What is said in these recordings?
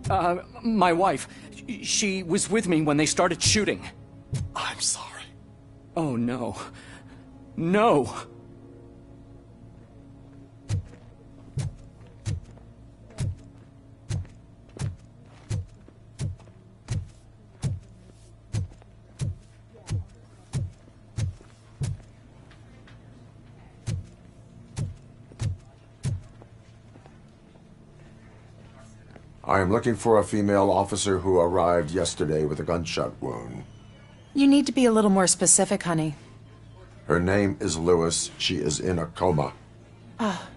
My wife. She was with me when they started shooting. I'm sorry. Oh, no. No! I am looking for a female officer who arrived yesterday with a gunshot wound. You need to be a little more specific, honey. Her name is Lewis. She is in a coma.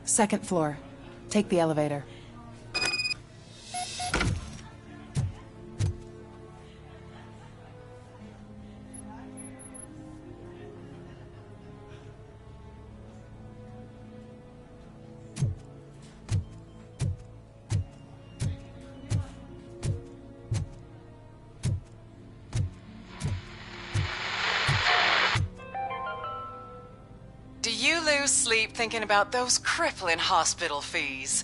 Second floor. Take the elevator. Do you lose sleep thinking about those crippling hospital fees?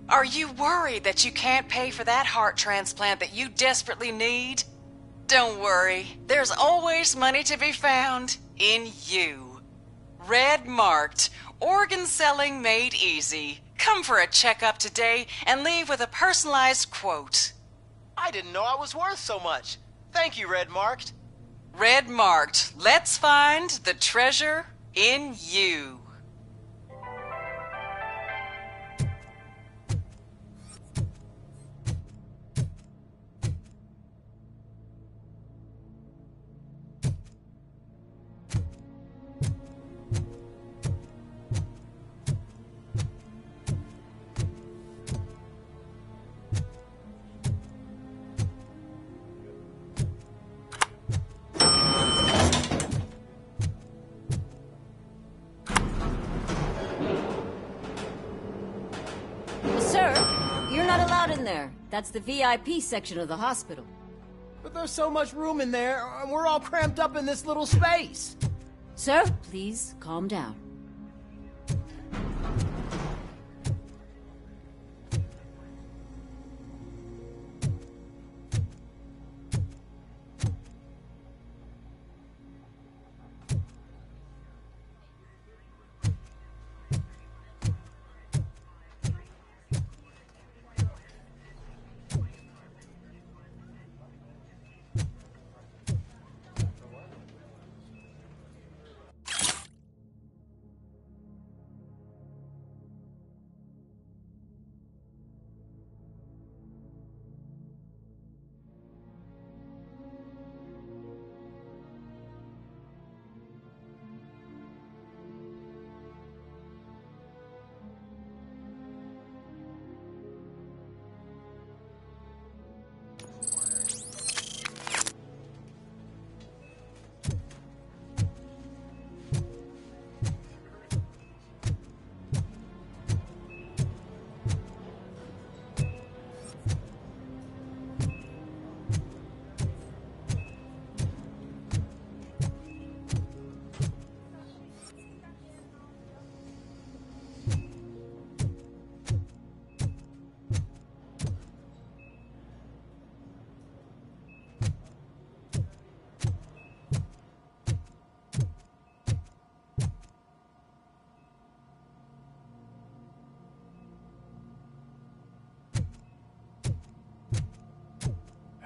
Are you worried that you can't pay for that heart transplant that you desperately need? Don't worry, there's always money to be found in you. Red marked, organ selling made easy. Come for a checkup today and leave with a personalized quote. I didn't know I was worth so much. Thank you, Red Marked. Red marked, let's find the treasure in you. Sir, you're not allowed in there. That's the VIP section of the hospital. But there's so much room in there, and we're all cramped up in this little space. Sir, please calm down.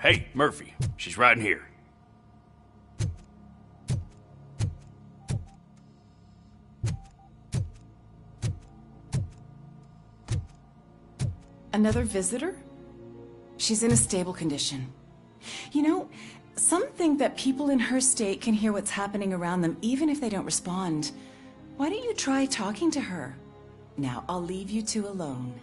Hey, Murphy. She's right in here. Another visitor? She's in a stable condition. You know, some think that people in her state can hear what's happening around them even if they don't respond. Why don't you try talking to her? Now, I'll leave you two alone.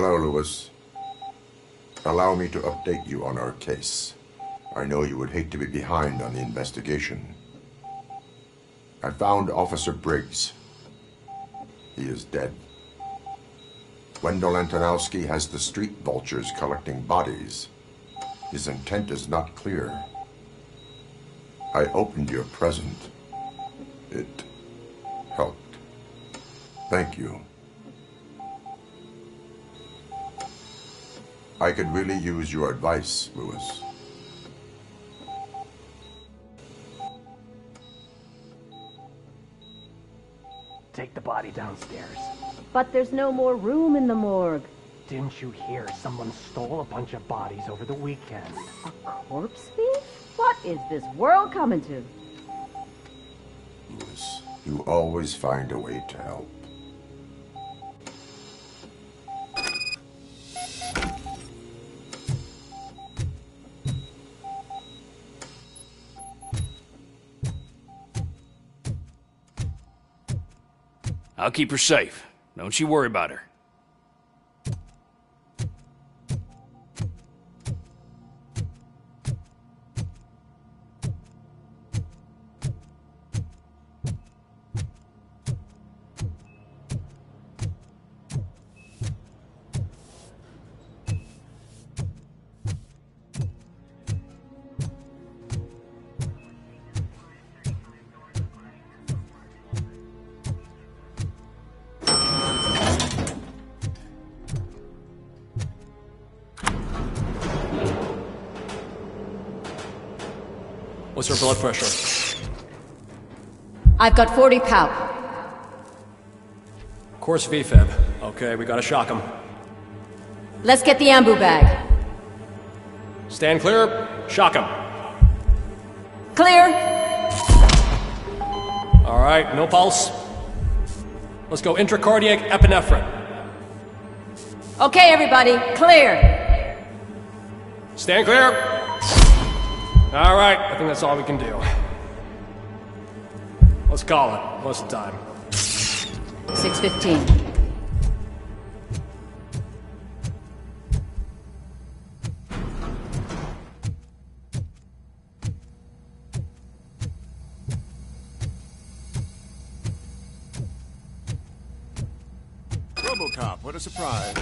Hello, Lewis. Allow me to update you on our case. I know you would hate to be behind on the investigation. I found Officer Briggs. He is dead. Wendell Antonowski has the street vultures collecting bodies. His intent is not clear. I opened your present. It helped. Thank you. I could really use your advice, Lewis. Take the body downstairs. But there's no more room in the morgue. Didn't you hear someone stole a bunch of bodies over the weekend? A corpse thief? What is this world coming to? Lewis, you always find a way to help. I'll keep her safe. Don't you worry about her. What's her blood pressure? I've got 40 pow. Course VFib. Okay, we gotta shock him. Let's get the ambu bag. Stand clear. Shock him. Clear. All right, no pulse. Let's go intracardiac epinephrine. Okay, everybody, clear. Stand clear. All right, I think that's all we can do. Let's call it. What's the time? 6:15. RoboCop, what a surprise.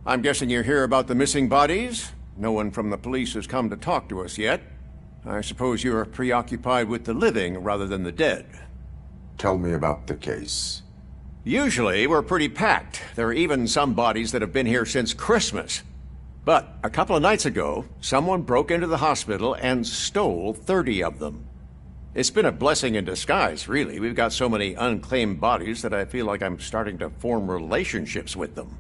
I'm guessing you're here about the missing bodies? No one from the police has come to talk to us yet. I suppose you're preoccupied with the living rather than the dead. Tell me about the case. Usually, we're pretty packed. There are even some bodies that have been here since Christmas. But a couple of nights ago, someone broke into the hospital and stole 30 of them. It's been a blessing in disguise, really. We've got so many unclaimed bodies that I feel like I'm starting to form relationships with them.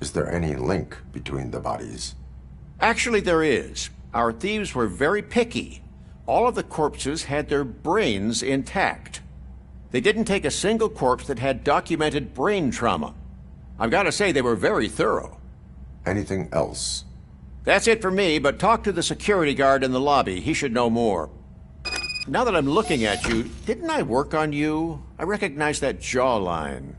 Is there any link between the bodies? Actually, there is. Our thieves were very picky. All of the corpses had their brains intact. They didn't take a single corpse that had documented brain trauma. I've got to say, they were very thorough. Anything else? That's it for me, but talk to the security guard in the lobby. He should know more. Now that I'm looking at you, didn't I work on you? I recognize that jawline.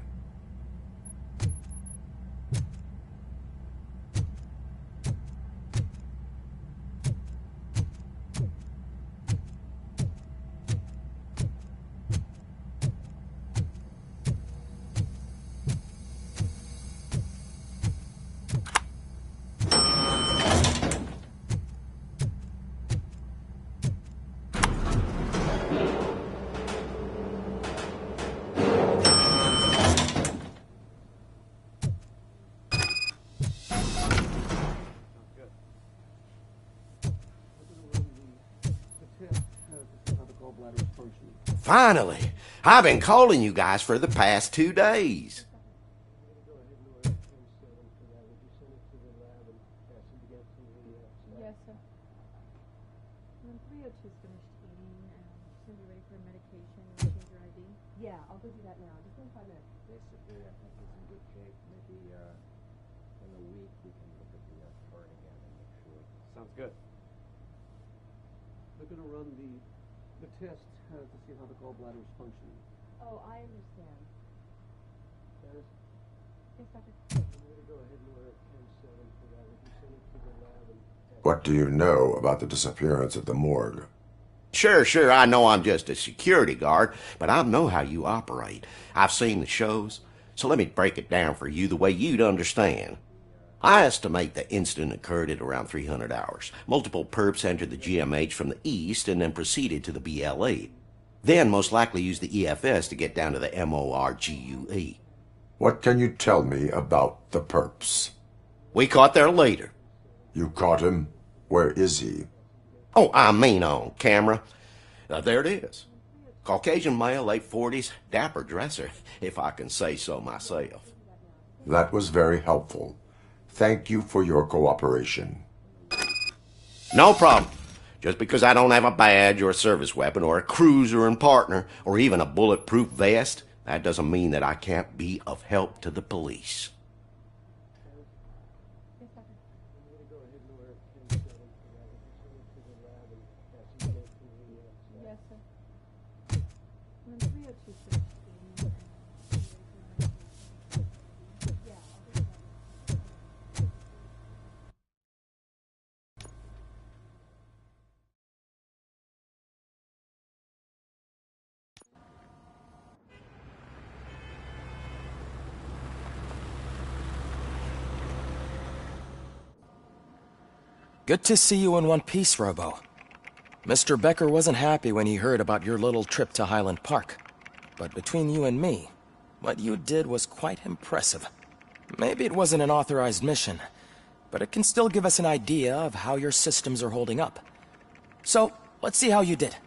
Finally! I've been calling you guys for the past 2 days. Yes, sir. When 302's finished eating, she's gonna be ready for medication and change her ID. Yeah, I'll go do that now. Just in 5 minutes. Basically, I think he's in good shape. Maybe in a week we can look at the chart again and make sure. Sounds good. They're going to run the test to see how the gallbladder is functioning. Oh, I understand. Dennis? Yes, doctor. I'm going to go ahead and order 10-7 for that. Would you send it to the lab and test? What do you know about the disappearance at the morgue? Sure, I know I'm just a security guard, but I know how you operate. I've seen the shows, so let me break it down for you the way you'd understand. I estimate the incident occurred at around 300 hours. Multiple perps entered the GMH from the east and then proceeded to the BLE. Then most likely used the EFS to get down to the MORGUE. What can you tell me about the perps? We caught their leader. You caught him? Where is he? Oh, I mean on camera. There it is. Caucasian male, late 40s, dapper dresser, if I can say so myself. That was very helpful. Thank you for your cooperation. No problem. Just because I don't have a badge or a service weapon or a cruiser and partner or even a bulletproof vest, that doesn't mean that I can't be of help to the police. Yes, sir. When 302's finished eating, yeah, I'll go do that. Good to see you in one piece, Robo. Mr. Becker wasn't happy when he heard about your little trip to Highland Park. But between you and me, what you did was quite impressive. Maybe it wasn't an authorized mission, but it can still give us an idea of how your systems are holding up. So, let's see how you did.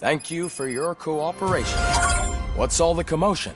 Thank you for your cooperation. What's all the commotion?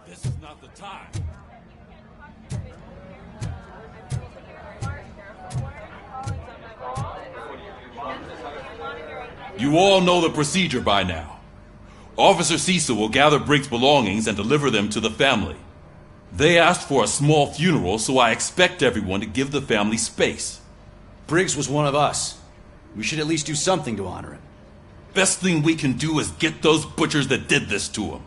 This is not the time. You all know the procedure by now. Officer Cecil will gather Briggs' belongings and deliver them to the family. They asked for a small funeral, so I expect everyone to give the family space. Briggs was one of us. We should at least do something to honor him. Best thing we can do is get those butchers that did this to him.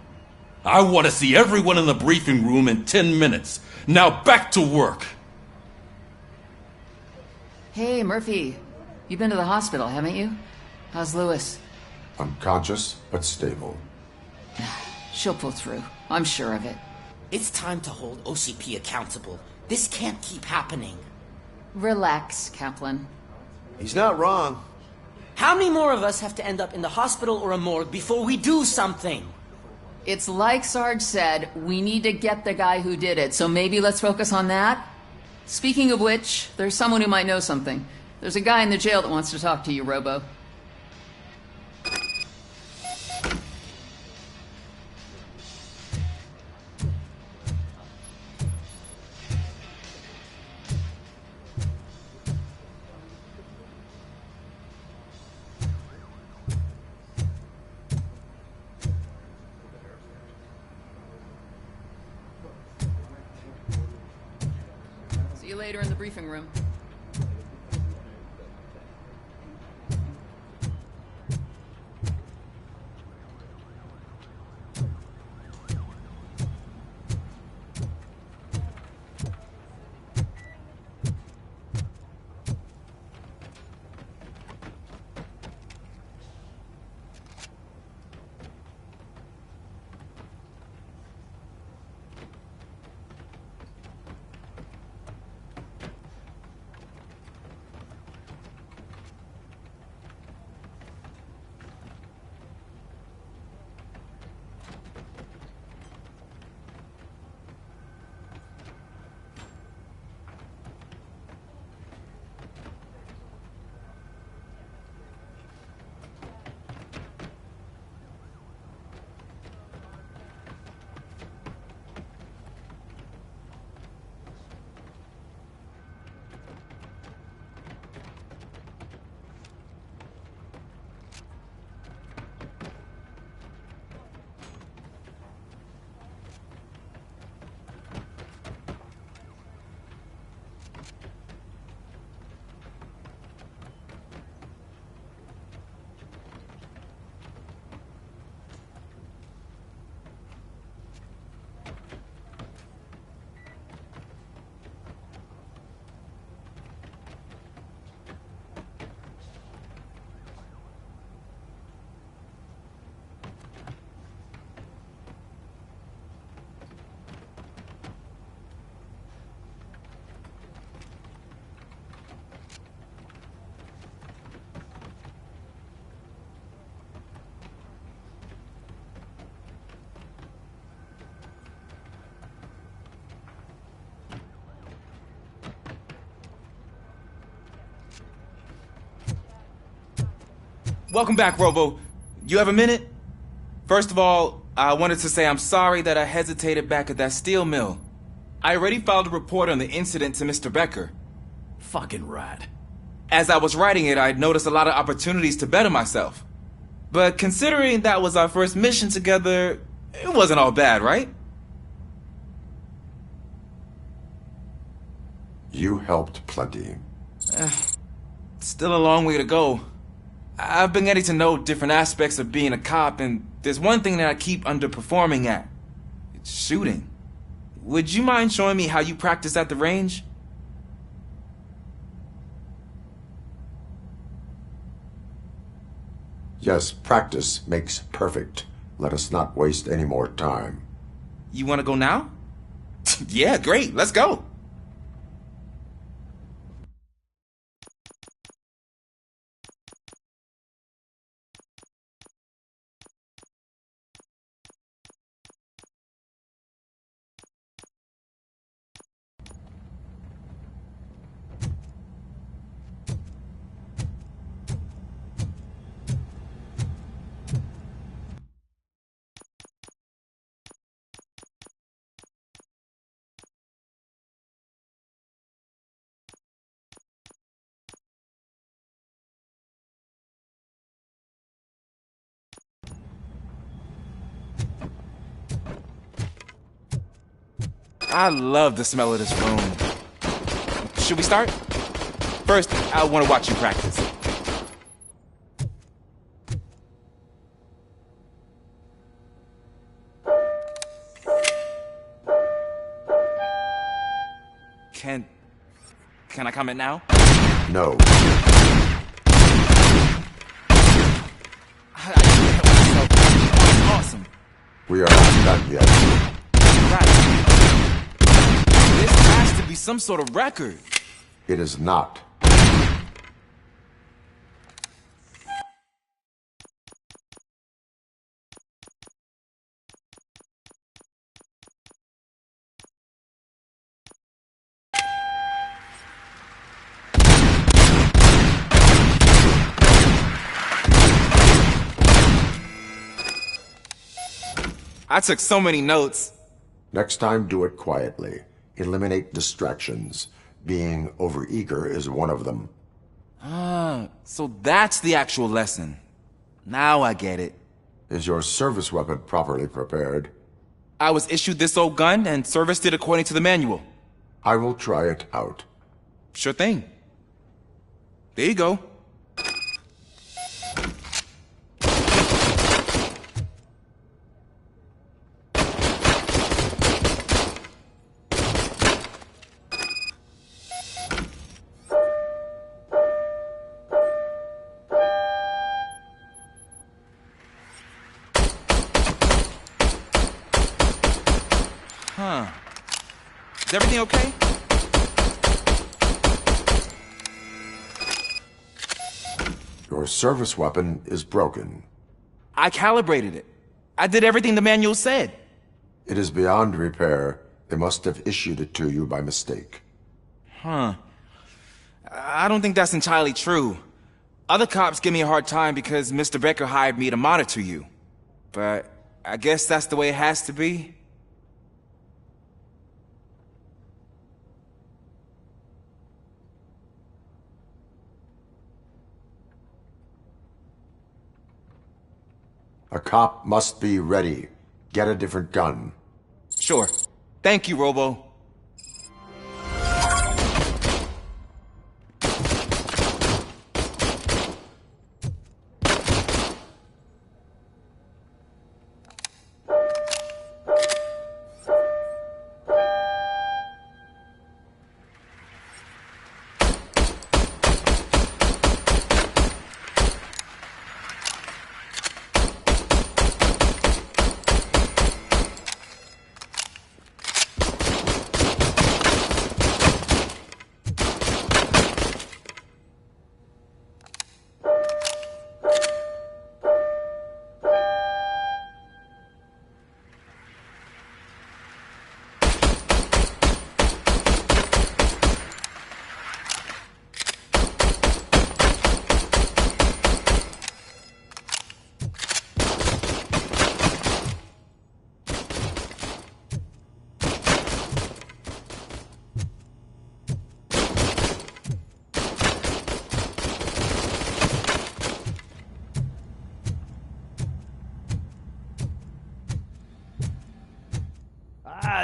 I want to see everyone in the briefing room in 10 minutes. Now back to work. Hey, Murphy. You've been to the hospital, haven't you? How's Lewis? Unconscious, but stable. She'll pull through. I'm sure of it. It's time to hold OCP accountable. This can't keep happening. Relax, Kaplan. He's not wrong. How many more of us have to end up in the hospital or a morgue before we do something? It's like Sarge said, we need to get the guy who did it, so maybe let's focus on that? Speaking of which, there's someone who might know something. There's a guy in the jail that wants to talk to you, Robo. See you later in the briefing room. Welcome back, Robo. You have a minute? First of all, I wanted to say I'm sorry that I hesitated back at that steel mill. I already filed a report on the incident to Mr. Becker. Fucking rat. As I was writing it, I'd noticed a lot of opportunities to better myself. But considering that was our first mission together, it wasn't all bad, right? You helped plenty. Still a long way to go. I've been getting to know different aspects of being a cop, and there's one thing that I keep underperforming at. It's shooting. Would you mind showing me how you practice at the range? Yes, practice makes perfect. Let us not waste any more time. You want to go now? Yeah, great. Let's go. I love the smell of this room. Should we start? First, I want to watch you practice. Can I comment now? No. Awesome. We are not done yet. Right. This has to be some sort of record. It is not. I took so many notes. Next time, do it quietly. Eliminate distractions. Being overeager is one of them. Ah, so that's the actual lesson. Now I get it. Is your service weapon properly prepared? I was issued this old gun and serviced it according to the manual. I will try it out. Sure thing. There you go. Huh. Is everything okay? Your service weapon is broken. I calibrated it. I did everything the manual said. It is beyond repair. They must have issued it to you by mistake. Huh. I don't think that's entirely true. Other cops give me a hard time because Mr. Becker hired me to monitor you. But I guess that's the way it has to be. A cop must be ready. Get a different gun. Sure. Thank you, Robo.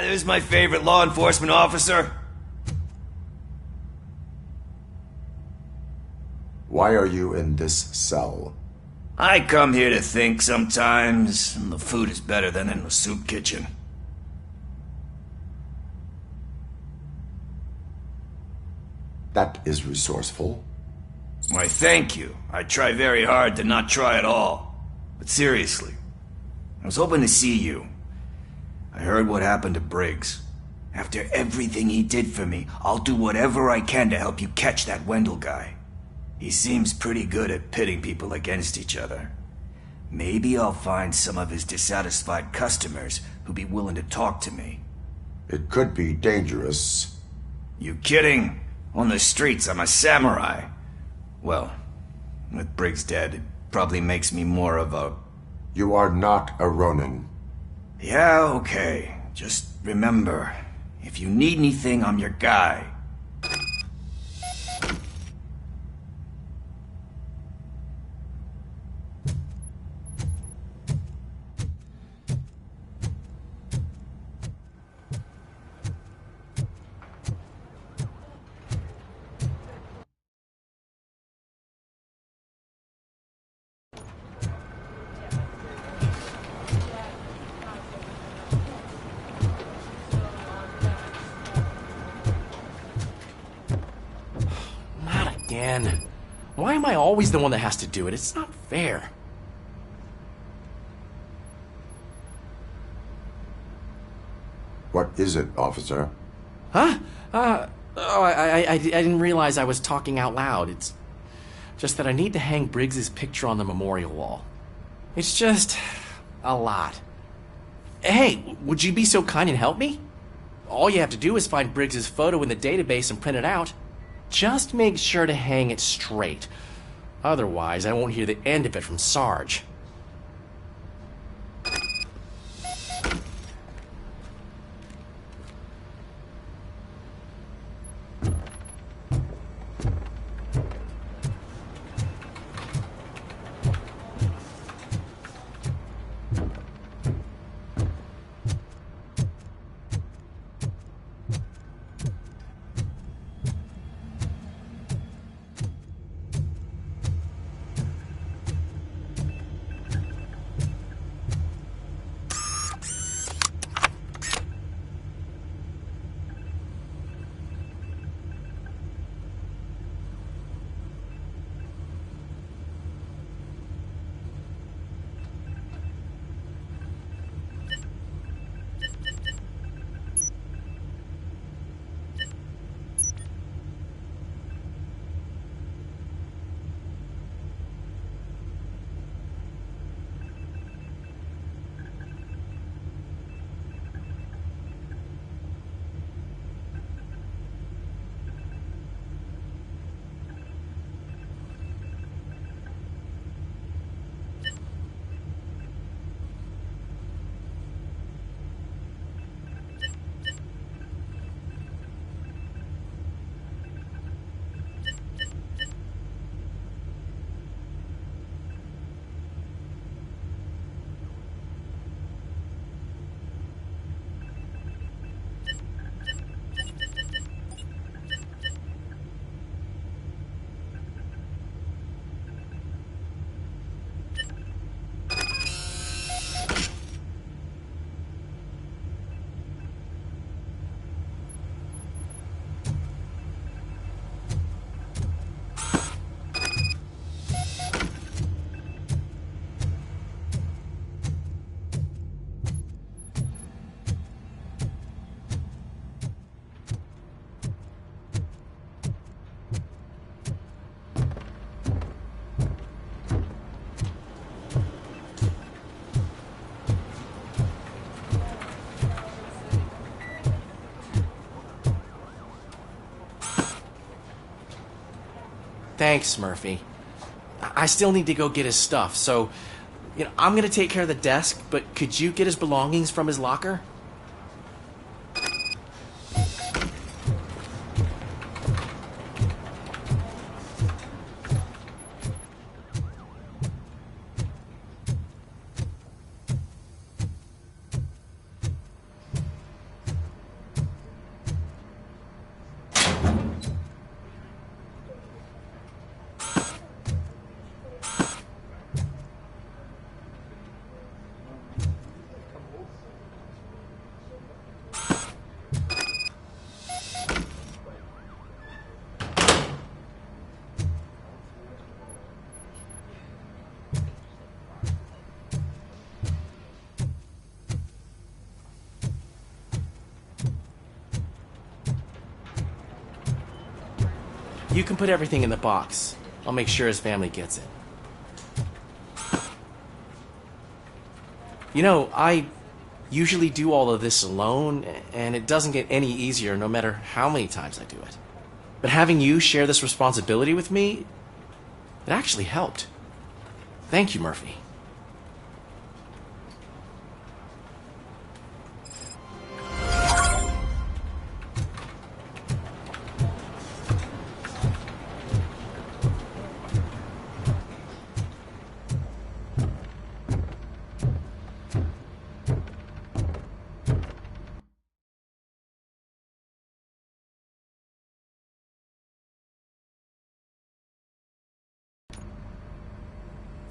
There's my favorite law enforcement officer. Why are you in this cell? I come here to think sometimes, and the food is better than in the soup kitchen. That is resourceful. Why, thank you. I try very hard to not try at all. But seriously, I was hoping to see you. I heard what happened to Briggs. After everything he did for me, I'll do whatever I can to help you catch that Wendell guy. He seems pretty good at pitting people against each other. Maybe I'll find some of his dissatisfied customers who'd be willing to talk to me. It could be dangerous. You kidding? On the streets, I'm a samurai. Well, with Briggs dead, it probably makes me more of a... You are not a Ronin. Yeah, okay. Just remember, if you need anything, I'm your guy. again. Why am I always the one that has to do it? It's not fair. What is it, officer? Huh? I didn't realize I was talking out loud. It's just that I need to hang Briggs's picture on the memorial wall. It's just a lot. Hey, would you be so kind and help me? All you have to do is find Briggs's photo in the database and print it out. Just make sure to hang it straight. Otherwise, I won't hear the end of it from Sarge. Thanks, Murphy. I still need to go get his stuff, so, I'm gonna take care of the desk, but could you get his belongings from his locker? You can put everything in the box. I'll make sure his family gets it. I usually do all of this alone, and it doesn't get any easier no matter how many times I do it. But having you share this responsibility with me, it actually helped. Thank you, Murphy.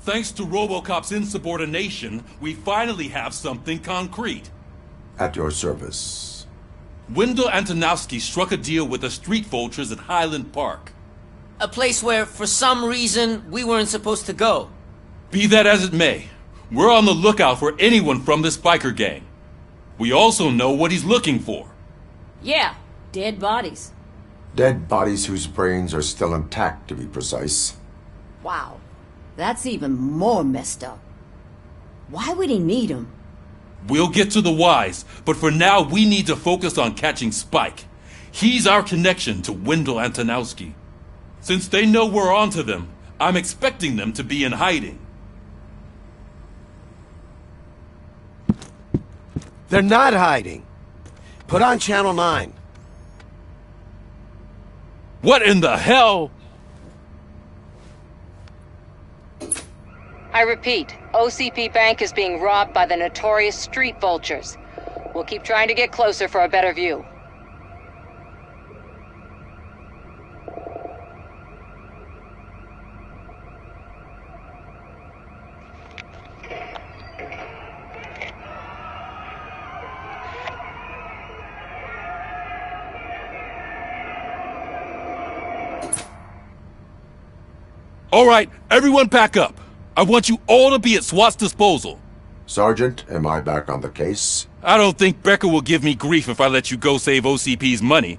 Thanks to RoboCop's insubordination, we finally have something concrete. At your service. Wendell Antonowski struck a deal with the street vultures at Highland Park. A place where, for some reason, we weren't supposed to go. Be that as it may, we're on the lookout for anyone from this biker gang. We also know what he's looking for. Yeah, dead bodies. Dead bodies whose brains are still intact, to be precise. Wow, that's even more messed up. Why would he need them? We'll get to the whys, but for now we need to focus on catching Spike. He's our connection to Wendell Antonowski. Since they know we're onto them, I'm expecting them to be in hiding. They're not hiding. Put on Channel 9. What in the hell? I repeat, OCP Bank is being robbed by the notorious street vultures. We'll keep trying to get closer for a better view. All right, everyone pack up. I want you all to be at SWAT's disposal. Sergeant, am I back on the case? I don't think Becker will give me grief if I let you go save OCP's money.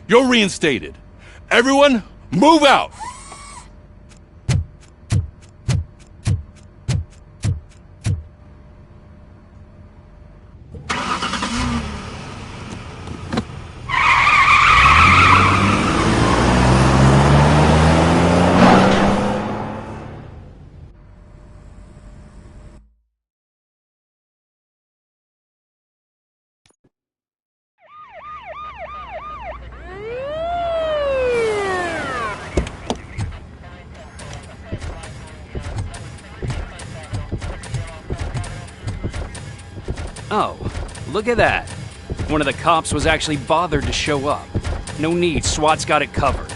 You're reinstated. Everyone, move out! Oh, look at that. One of the cops was actually bothered to show up. No need, SWAT's got it covered.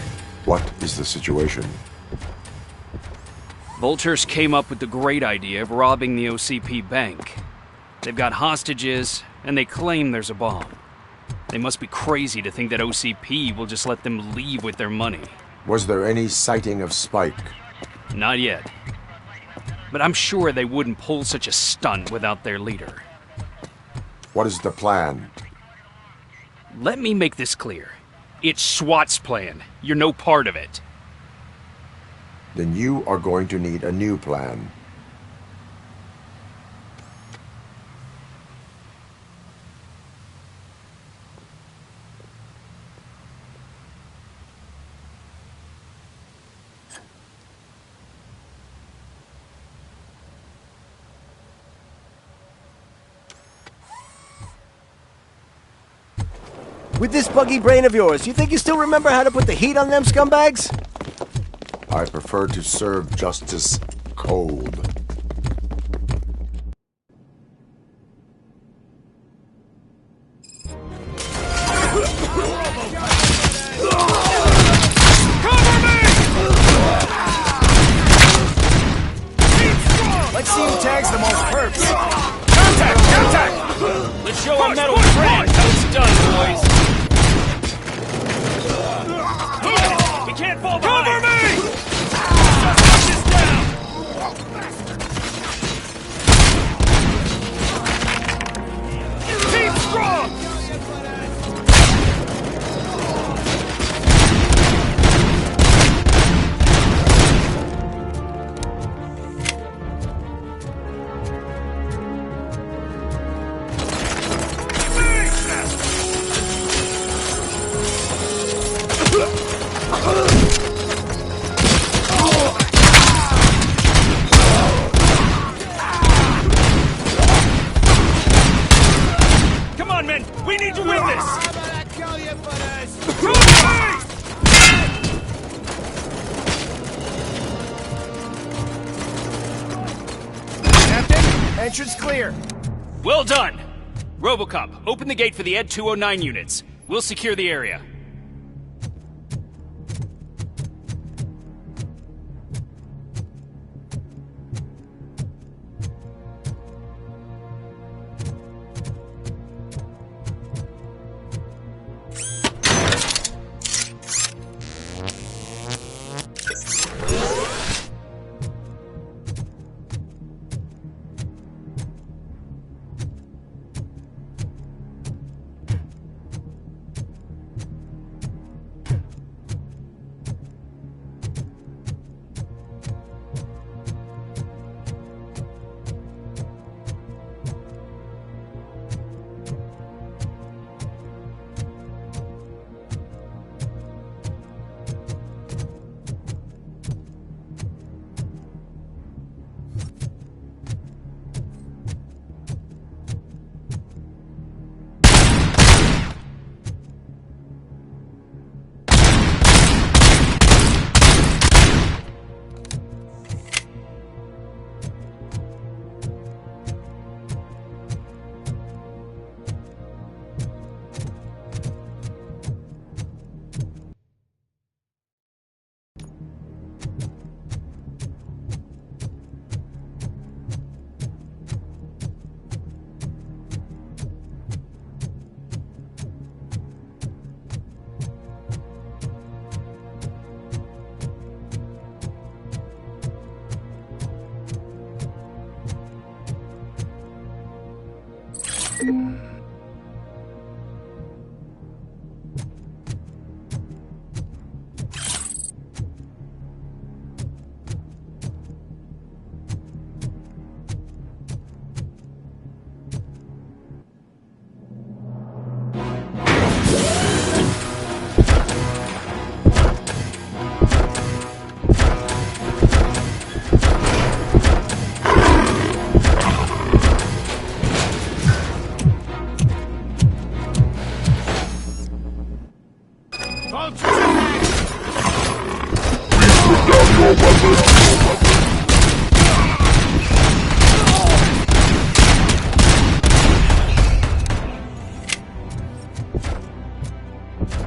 What is the situation? Vultures came up with the great idea of robbing the OCP bank. They've got hostages, and they claim there's a bomb. They must be crazy to think that OCP will just let them leave with their money. Was there any sighting of Spike? Not yet. But I'm sure they wouldn't pull such a stunt without their leader. What is the plan? Let me make this clear. It's SWAT's plan. You're no part of it. Then you are going to need a new plan. With this buggy brain of yours, you think you still remember how to put the heat on them scumbags? I prefer to serve justice cold. Let's see who tags the most perps. Contact! Contact! Let's show our metal friend how it's done, boys. We can't fall behind. Cover me! Just this down! Team strong! Come on, men! We need to win this! Captain, entrance clear. Well done! RoboCop, open the gate for the Ed 209 units. We'll secure the area.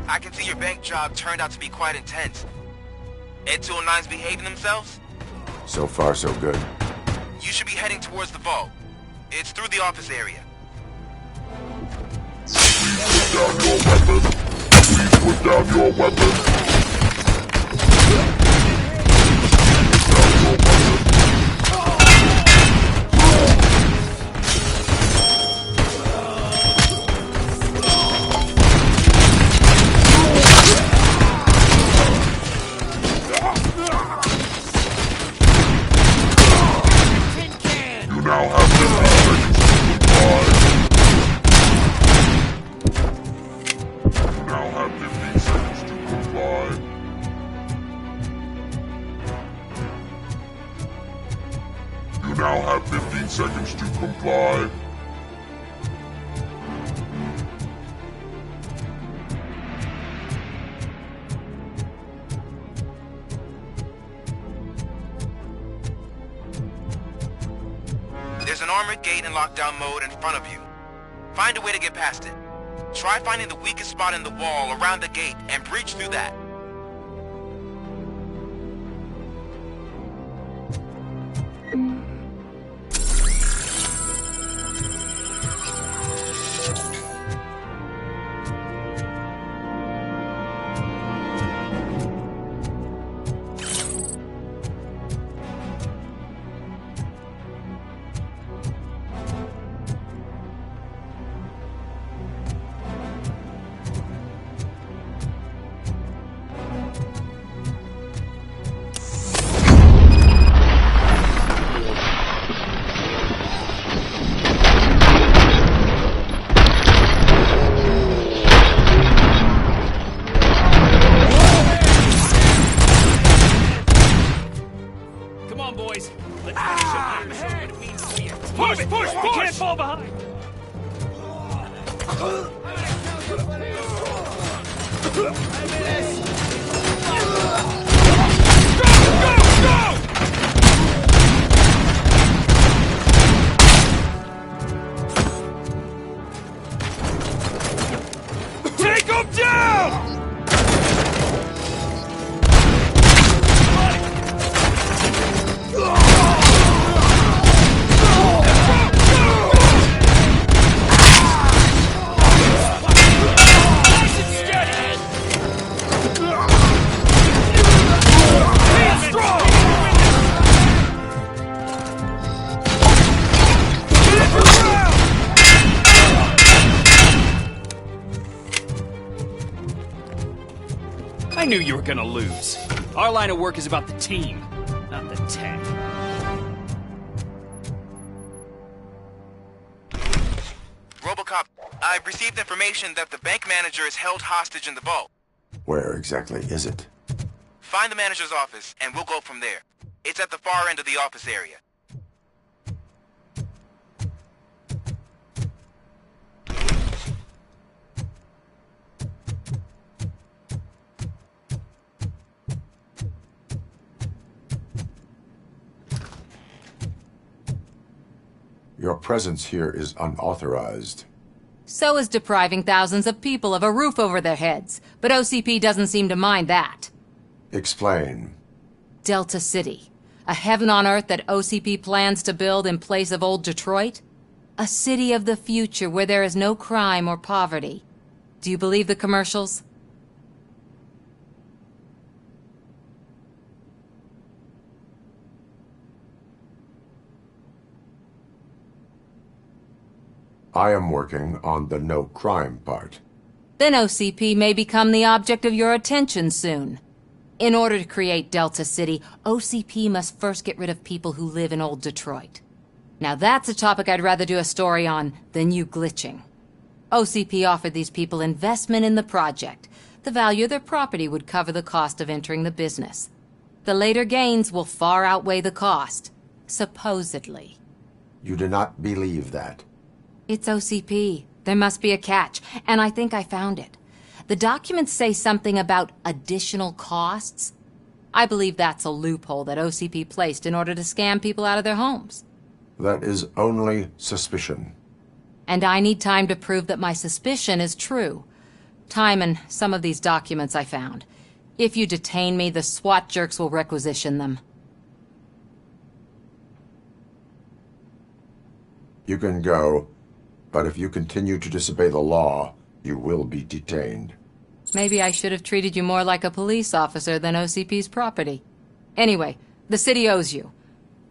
I can see your bank job turned out to be quite intense. Ed 209's behaving themselves? So far, so good. You should be heading towards the vault. It's through the office area. Please put down your weapon. Please put down your weapon. Now have 15 seconds to comply. There's an armored gate in lockdown mode in front of you. Find a way to get past it. Try finding the weakest spot in the wall around the gate and breach through that. Push! Push! You can't fall behind! Take him down! I knew you were gonna lose. Our line of work is about the team, not the tech. RoboCop, I've received information that the bank manager is held hostage in the vault. Where exactly is it? Find the manager's office, and we'll go from there. It's at the far end of the office area. Your presence here is unauthorized. So is depriving thousands of people of a roof over their heads. But OCP doesn't seem to mind that. Explain. Delta City. A heaven on earth that OCP plans to build in place of old Detroit? A city of the future where there is no crime or poverty. Do you believe the commercials? I am working on the no crime part. Then OCP may become the object of your attention soon. In order to create Delta City, OCP must first get rid of people who live in Old Detroit. Now that's a topic I'd rather do a story on than you glitching. OCP offered these people investment in the project. The value of their property would cover the cost of entering the business. The later gains will far outweigh the cost, supposedly. You do not believe that? It's OCP. There must be a catch, and I think I found it. The documents say something about additional costs. I believe that's a loophole that OCP placed in order to scam people out of their homes. That is only suspicion. And I need time to prove that my suspicion is true. Time and some of these documents I found. If you detain me, the SWAT jerks will requisition them. You can go, but if you continue to disobey the law, you will be detained. Maybe I should have treated you more like a police officer than OCP's property. Anyway, the city owes you.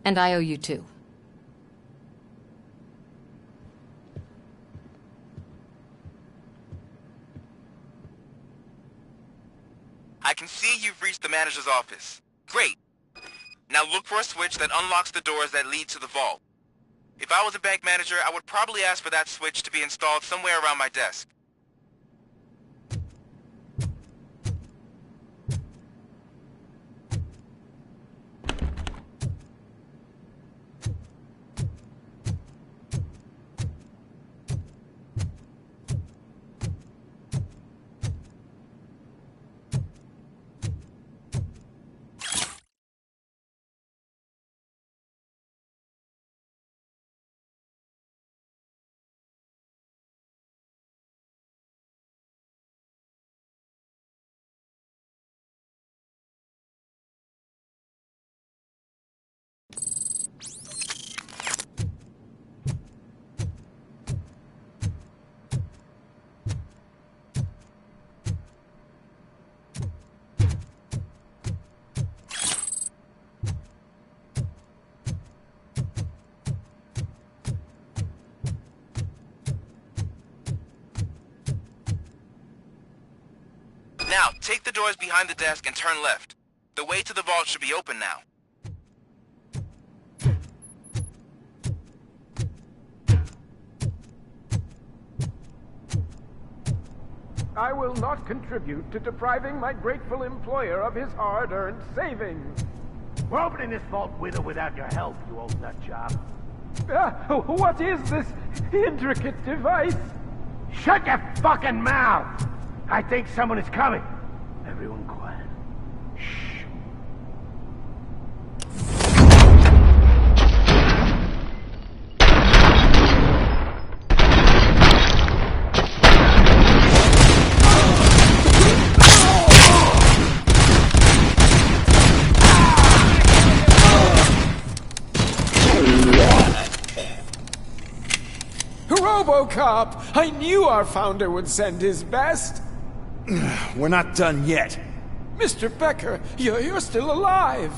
And I owe you too. I can see you've reached the manager's office. Great. Now look for a switch that unlocks the doors that lead to the vault. If I was a bank manager, I would probably ask for that switch to be installed somewhere around my desk. Now, take the doors behind the desk and turn left. The way to the vault should be open now. I will not contribute to depriving my grateful employer of his hard-earned savings. We're opening this vault with or without your help, you old nut job. What is this intricate device? Shut your fucking mouth! I think someone is coming. Everyone quiet. Shh. RoboCop! I knew our founder would send his best. We're not done yet. Mr. Becker, you're still alive.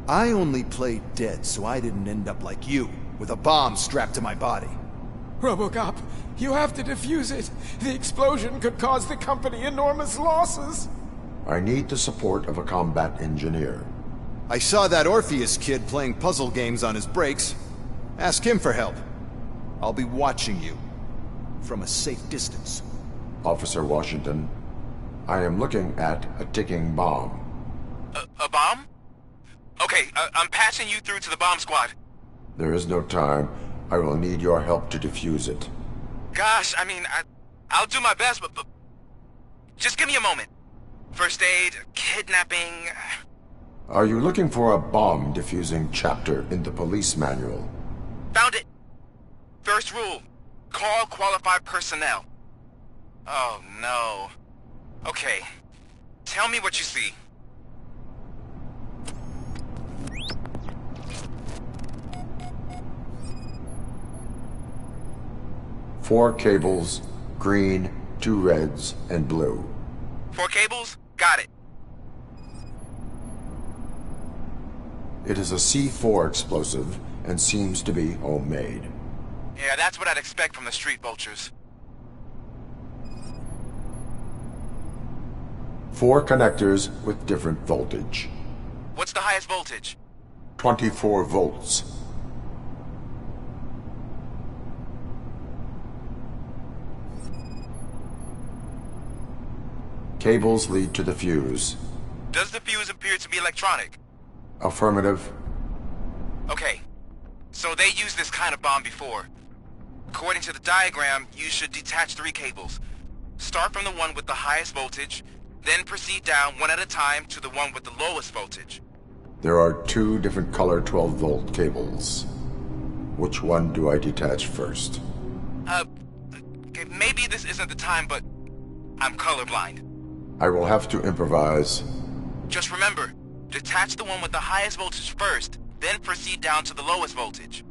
I only played dead so I didn't end up like you, with a bomb strapped to my body. RoboCop, you have to defuse it. The explosion could cause the company enormous losses. I need the support of a combat engineer. I saw that Orpheus kid playing puzzle games on his breaks. Ask him for help. I'll be watching you. From a safe distance. Officer Washington, I am looking at a ticking bomb. A bomb? Okay, I'm passing you through to the bomb squad. There is no time. I will need your help to defuse it. Gosh, I mean, I'll do my best, but just give me a moment. First aid, kidnapping... Are you looking for a bomb defusing chapter in the police manual? Found it! First rule, call qualified personnel. Oh, no. Okay, tell me what you see. Four cables, green, 2 reds, and blue. 4 cables? Got it. It is a C4 explosive and seems to be homemade. Yeah, that's what I'd expect from the street vultures. 4 connectors with different voltage. What's the highest voltage? 24 volts. Cables lead to the fuse. Does the fuse appear to be electronic? Affirmative. Okay, so they used this kind of bomb before. According to the diagram, you should detach 3 cables. Start from the one with the highest voltage, then proceed down one at a time to the one with the lowest voltage. There are 2 different color 12-volt cables. Which one do I detach first? Okay, maybe this isn't the time, but I'm colorblind. I will have to improvise. Just remember, detach the one with the highest voltage first, then proceed down to the lowest voltage.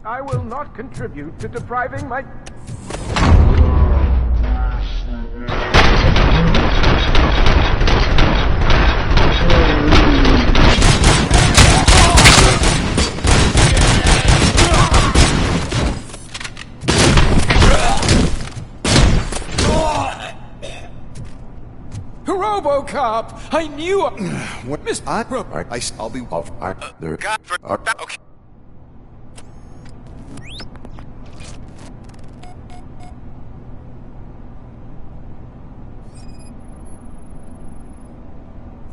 I will not contribute to depriving my... RoboCop! I knew What? Miss... I'll be off. Okay.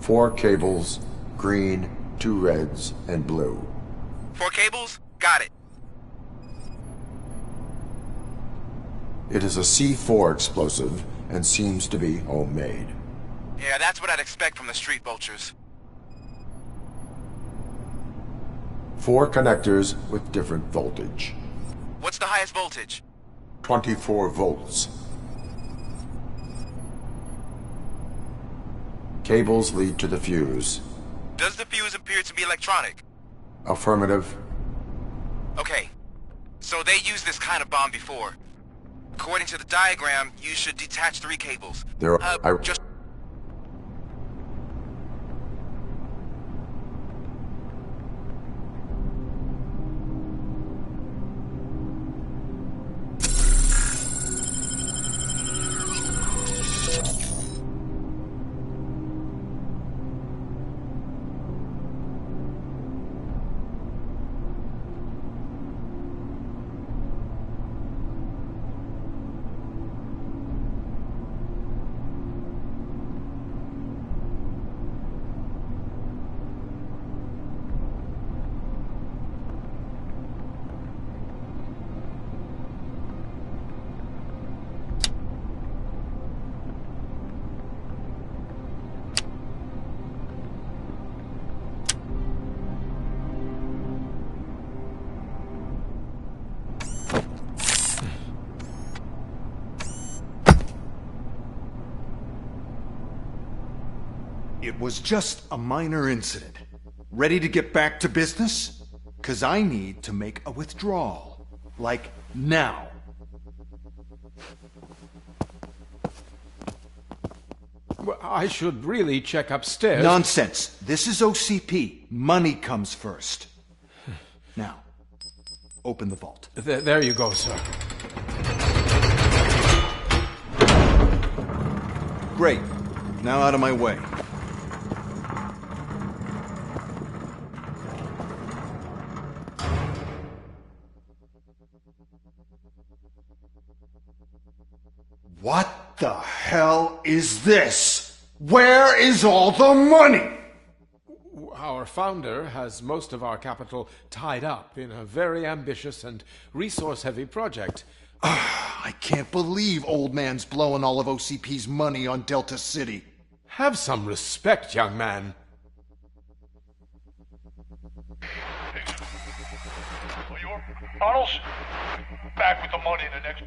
Four cables, green, 2 reds, and blue. 4 cables? Got it. It is a C4 explosive and seems to be homemade. Yeah, that's what I'd expect from the street vultures. 4 connectors with different voltage. What's the highest voltage? 24 volts. Cables lead to the fuse. Does the fuse appear to be electronic? Affirmative. Okay, so they used this kind of bomb before. According to the diagram, you should detach 3 cables. There are... Just... It was just a minor incident. Ready to get back to business? 'Cause I need to make a withdrawal. Like, now. Well, I should really check upstairs. Nonsense. This is OCP. Money comes first. Now, open the vault. There you go, sir. Great. Now out of my way. What the hell is this? Where is all the money? Our founder has most of our capital tied up in a very ambitious and resource-heavy project. I can't believe old man's blowing all of OCP's money on Delta City. Have some respect, young man. Arnold's back with the money in the next...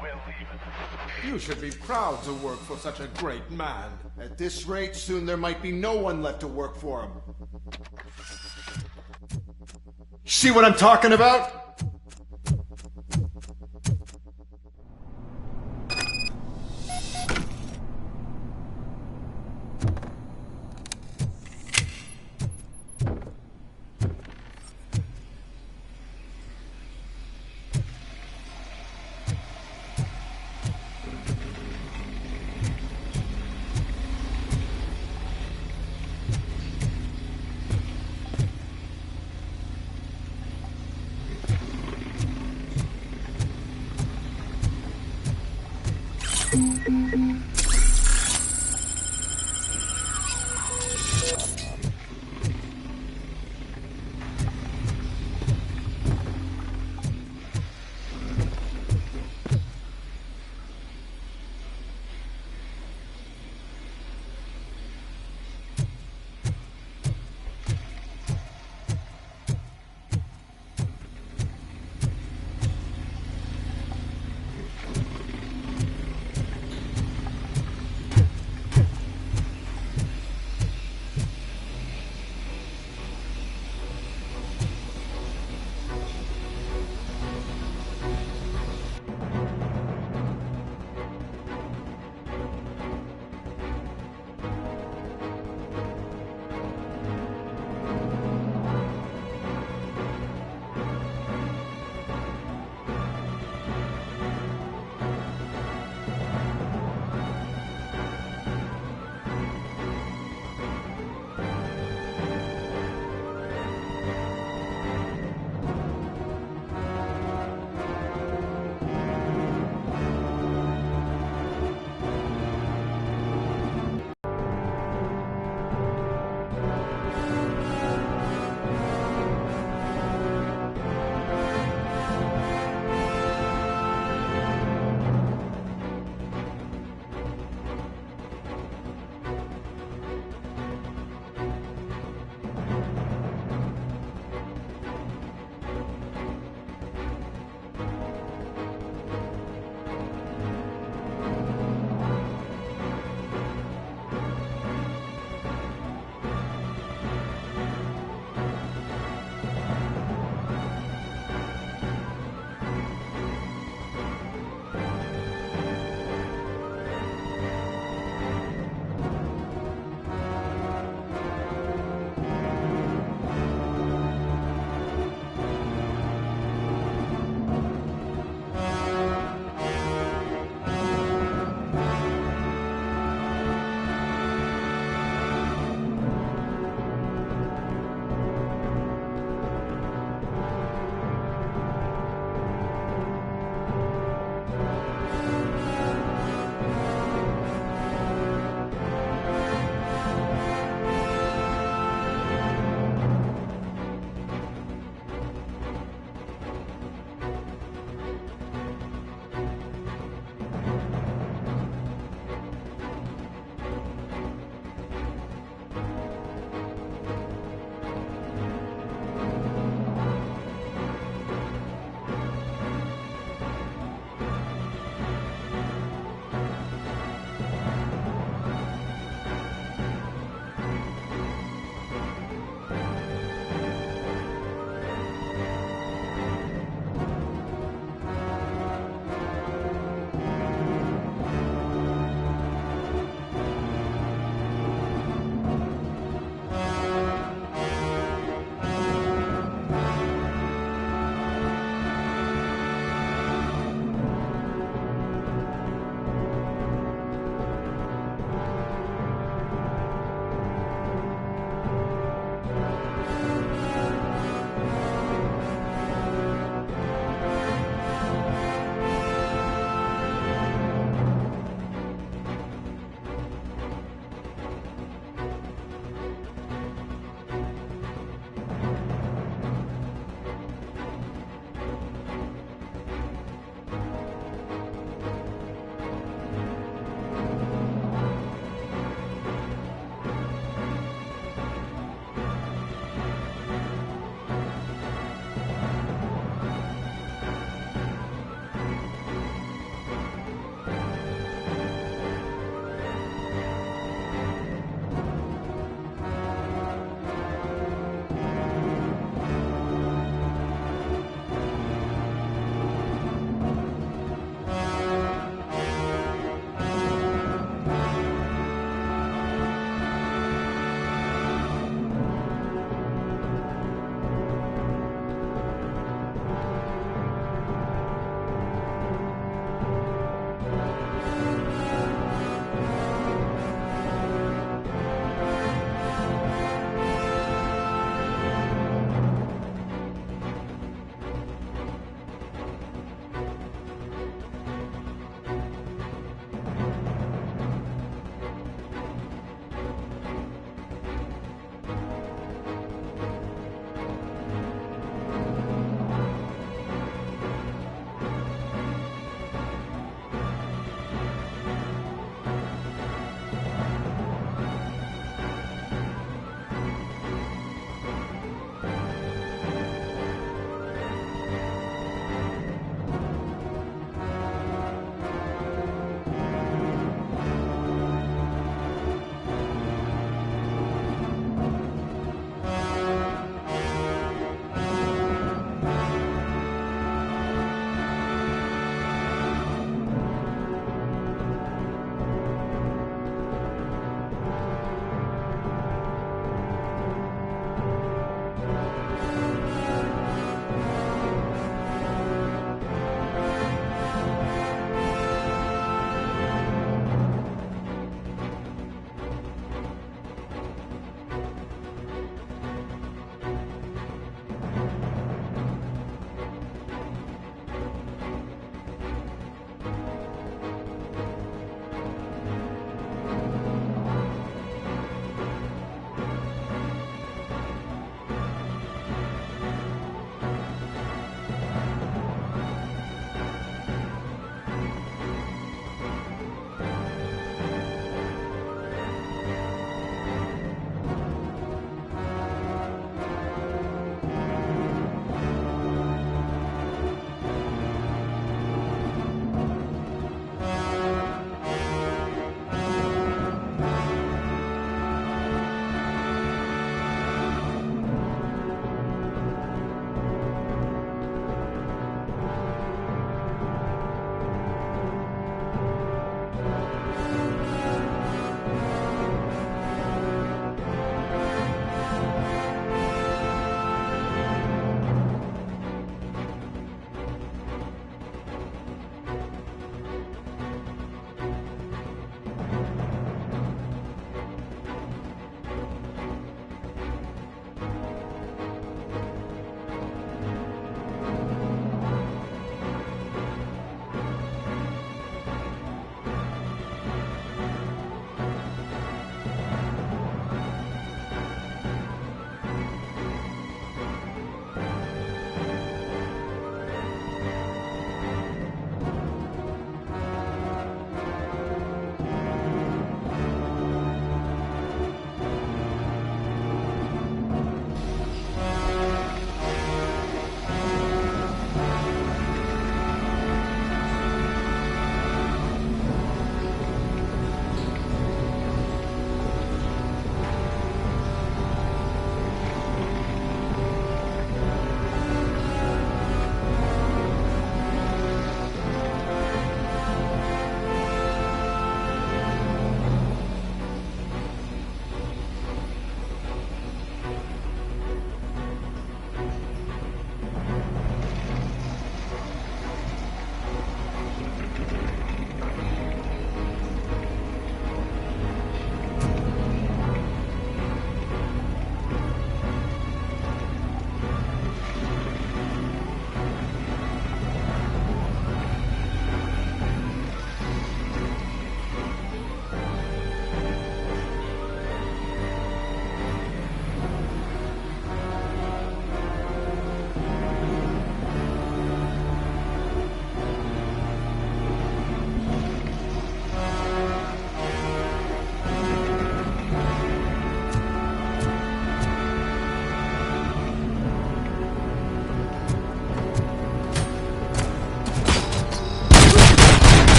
We're leaving. You should be proud to work for such a great man. At this rate, soon there might be no one left to work for him. See what I'm talking about?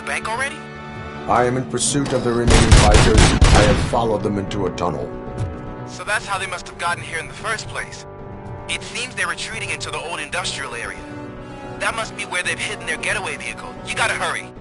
bank already? I am in pursuit of the remaining fighters. I have followed them into a tunnel. So that's how they must have gotten here in the first place. It seems they're retreating into the old industrial area. That must be where they've hidden their getaway vehicle. You gotta hurry.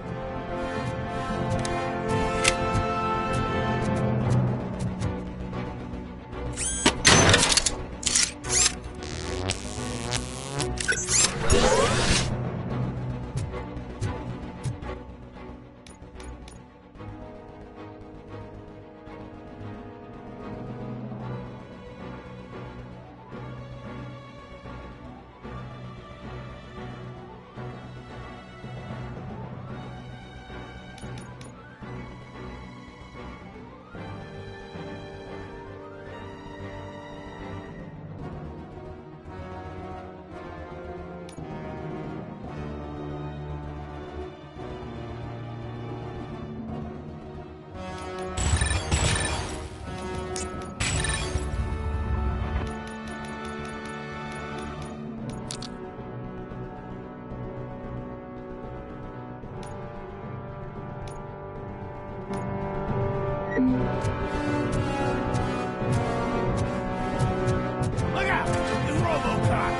Look out! It's RoboCop!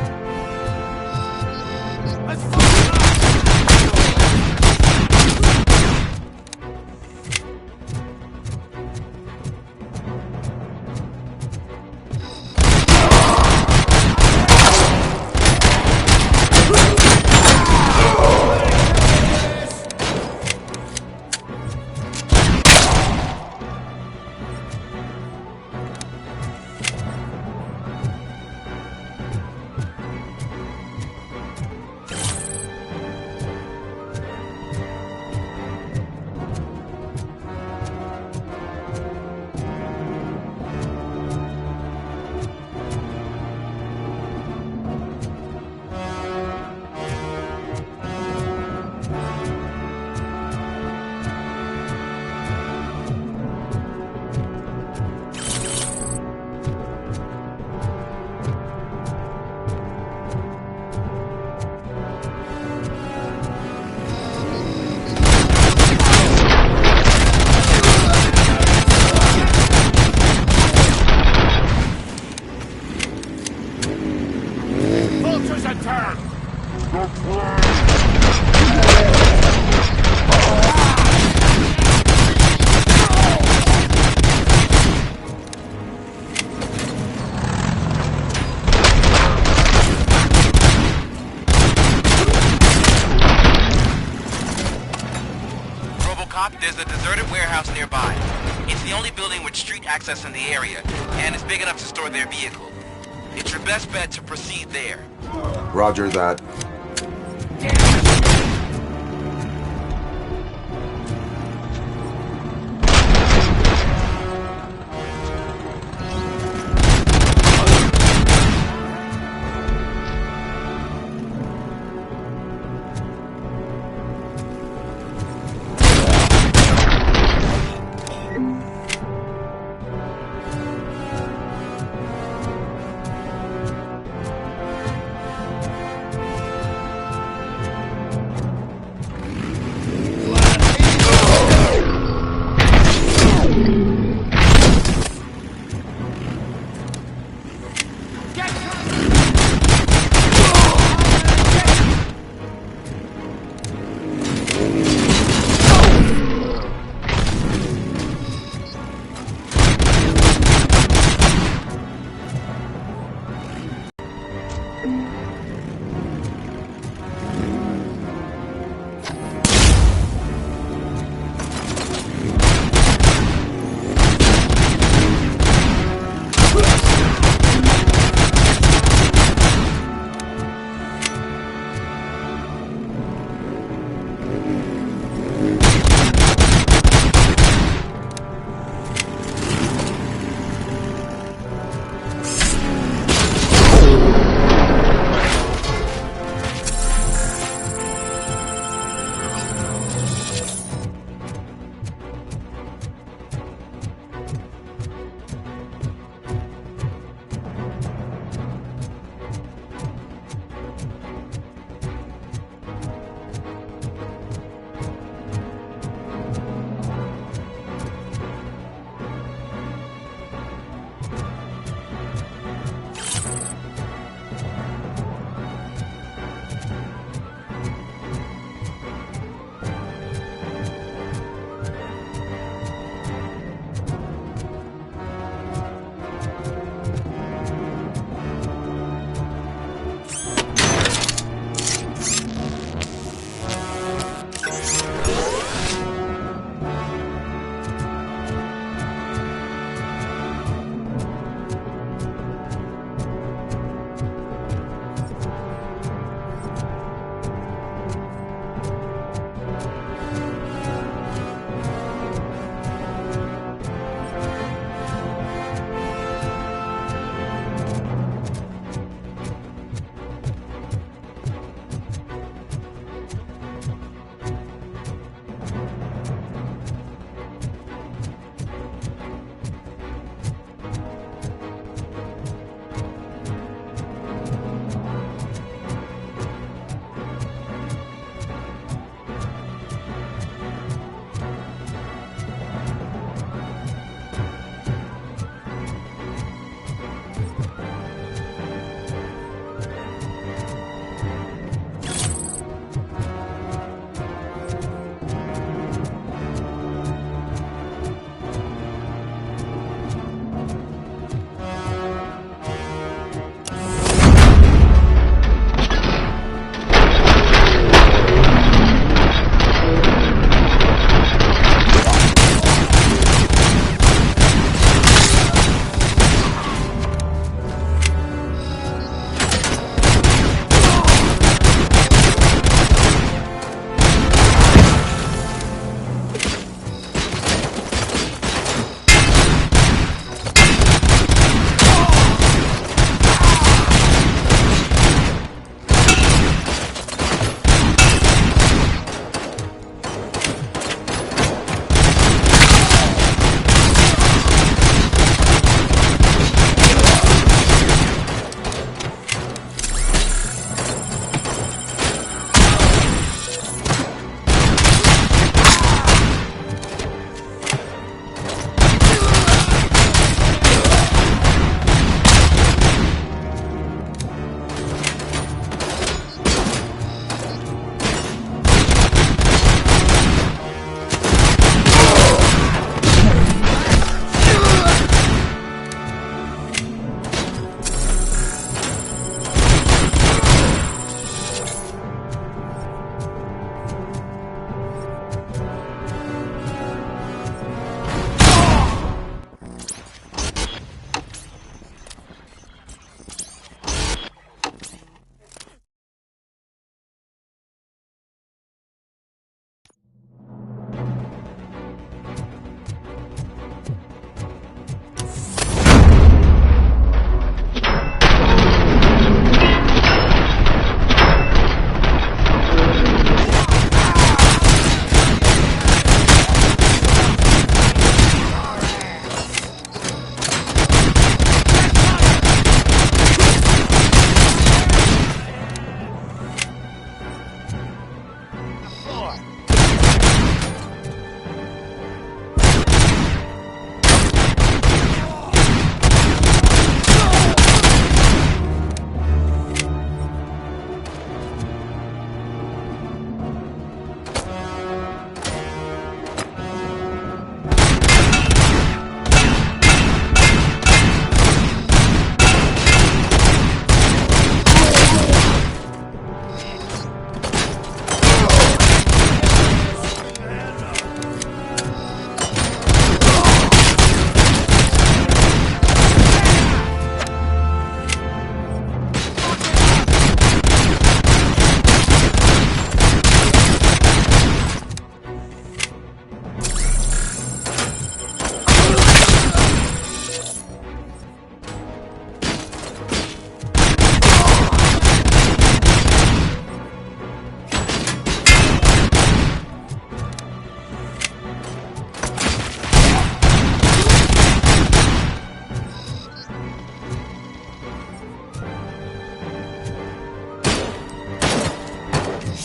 Let's vultures a turn! RoboCop, there's a deserted warehouse nearby. It's the only building with street access in the area, and it's big enough to store their vehicle. It's your best bet to proceed there. Roger that.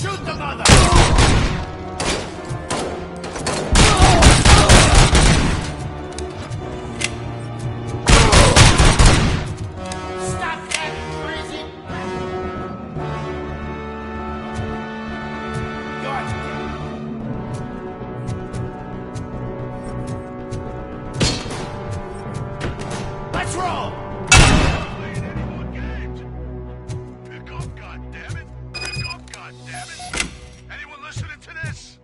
Shoot the mother! Stop that, crazy! Let's roll! Playing any more games? Pick up, goddammit! Pick up, goddammit! Anyone listening to this?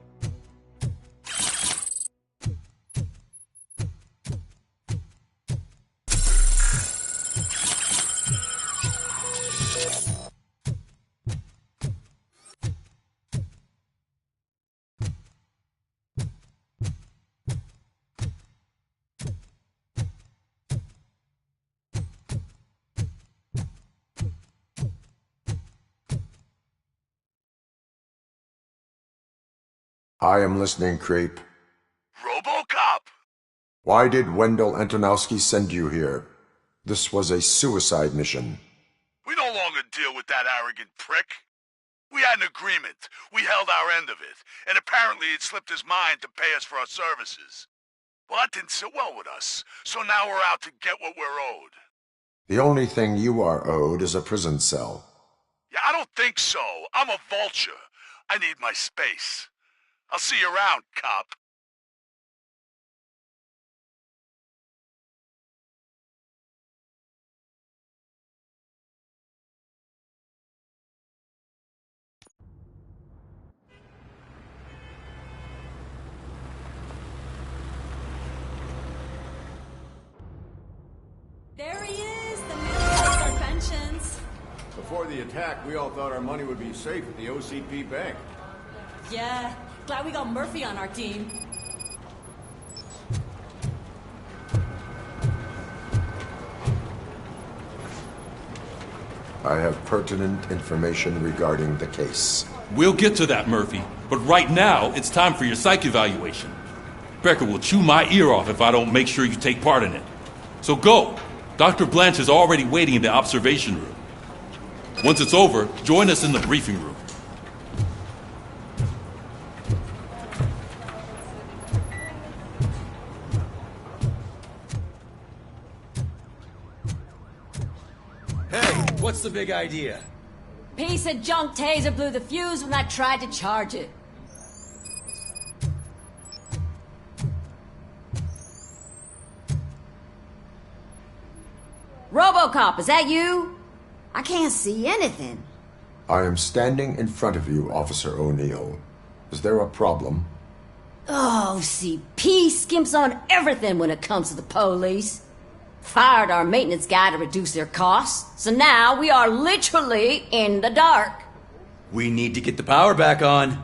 I am listening, Creep. RoboCop! Why did Wendell Antonowski send you here? This was a suicide mission. We no longer deal with that arrogant prick. We had an agreement. We held our end of it. And apparently it slipped his mind to pay us for our services. Well, that didn't sit well with us. So now we're out to get what we're owed. The only thing you are owed is a prison cell. Yeah, I don't think so. I'm a vulture. I need my space. I'll see you around, cop. There he is, the man who takes our pensions. Before the attack, we all thought our money would be safe at the OCP bank. Yeah, glad we got Murphy on our team. I have pertinent information regarding the case. We'll get to that, Murphy. But right now, it's time for your psych evaluation. Becker will chew my ear off if I don't make sure you take part in it. So go. Dr. Blanche is already waiting in the observation room. Once it's over, join us in the briefing room. Hey, what's the big idea? Piece of junk taser blew the fuse when I tried to charge it. RoboCop, is that you? I can't see anything. I am standing in front of you, Officer O'Neill. Is there a problem? Oh, CP skimps on everything when it comes to the police. Fired our maintenance guy to reduce their costs, so now we are literally in the dark. We need to get the power back on.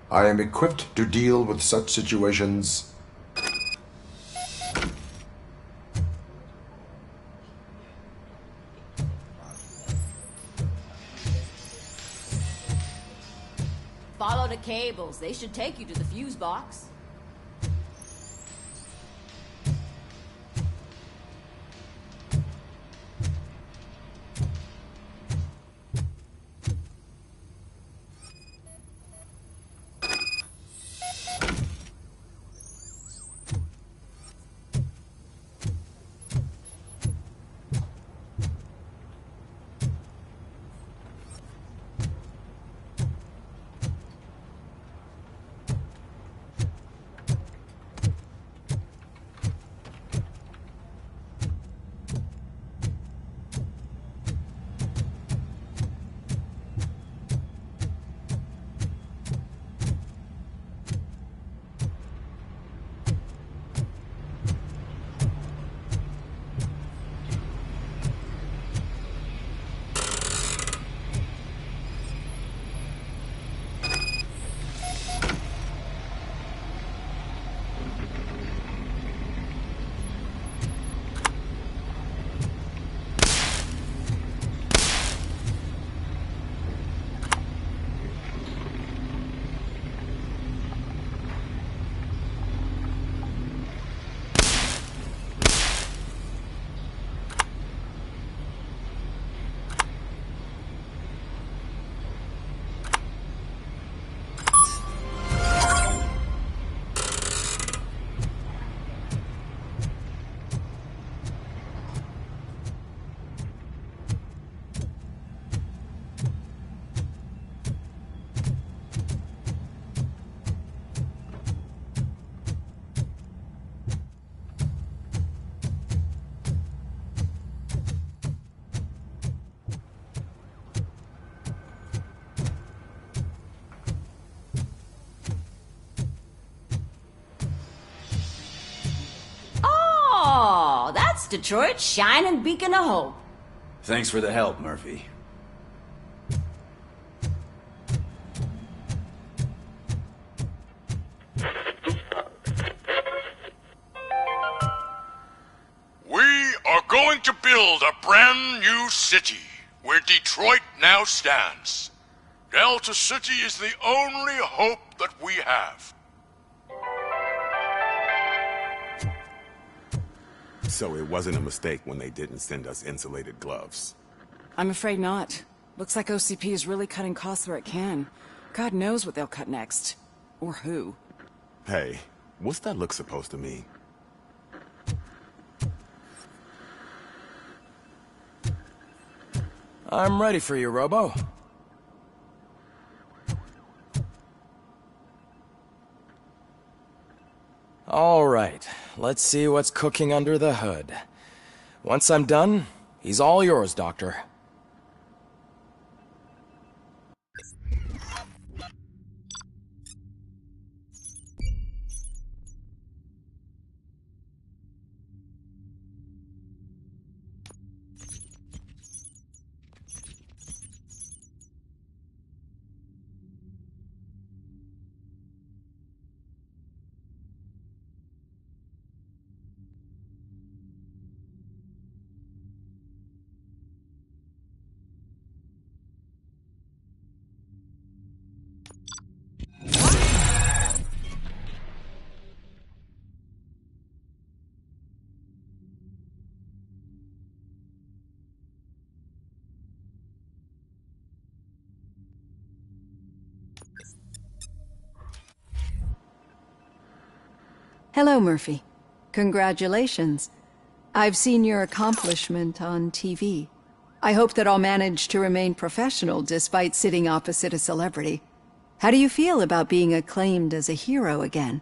I am equipped to deal with such situations. Follow the cables. They should take you to the fuse box. Detroit's shining beacon of hope. Thanks for the help, Murphy. We are going to build a brand new city where Detroit now stands. Delta City is the only hope that we have. So it wasn't a mistake when they didn't send us insulated gloves. I'm afraid not. Looks like OCP is really cutting costs where it can. God knows what they'll cut next. Or who. Hey, what's that look supposed to mean? I'm ready for you, Robo. All right, let's see what's cooking under the hood. Once I'm done, he's all yours, Doctor. Hello, Murphy. Congratulations. I've seen your accomplishment on TV. I hope that I'll manage to remain professional despite sitting opposite a celebrity. How do you feel about being acclaimed as a hero again?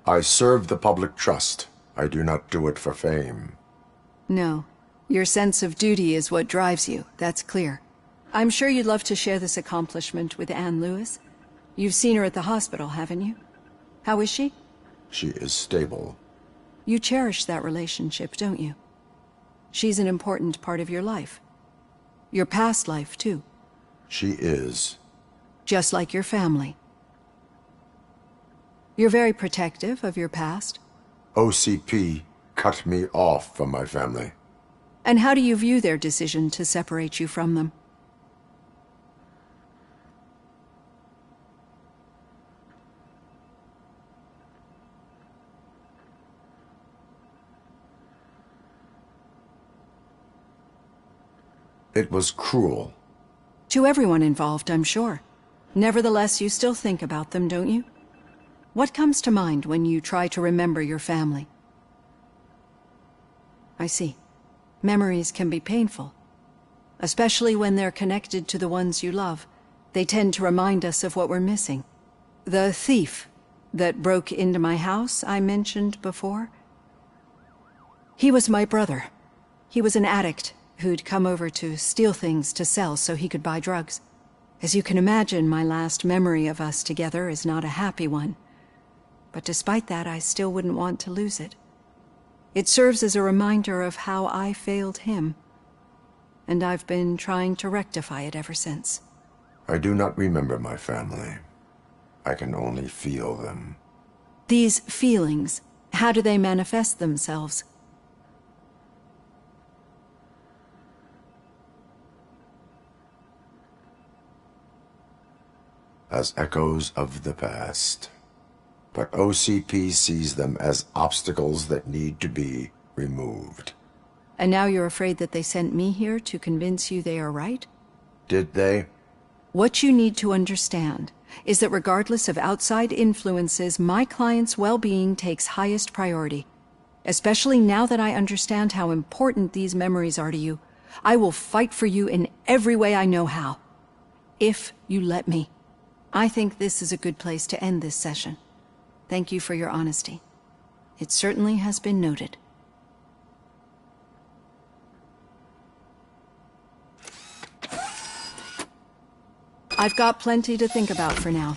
I serve the public trust. I do not do it for fame. No. Your sense of duty is what drives you, that's clear. I'm sure you'd love to share this accomplishment with Anne Lewis. You've seen her at the hospital, haven't you? How is she? She is stable. You cherish that relationship, don't you? She's an important part of your life. Your past life, too. She is. Just like your family. You're very protective of your past. OCP cut me off from my family. And how do you view their decision to separate you from them? It was cruel. To everyone involved, I'm sure. Nevertheless, you still think about them, don't you? What comes to mind when you try to remember your family? I see. Memories can be painful. Especially when they're connected to the ones you love. They tend to remind us of what we're missing. The thief that broke into my house I mentioned before? He was my brother. He was an addict who'd come over to steal things to sell so he could buy drugs. As you can imagine, my last memory of us together is not a happy one. But despite that, I still wouldn't want to lose it. It serves as a reminder of how I failed him. And I've been trying to rectify it ever since. I do not remember my family. I can only feel them. These feelings, how do they manifest themselves? As echoes of the past. But OCP sees them as obstacles that need to be removed. And now you're afraid that they sent me here to convince you they are right? Did they? What you need to understand is that regardless of outside influences, my client's well-being takes highest priority. Especially now that I understand how important these memories are to you. I will fight for you in every way I know how. If you let me. I think this is a good place to end this session. Thank you for your honesty. It certainly has been noted. I've got plenty to think about for now.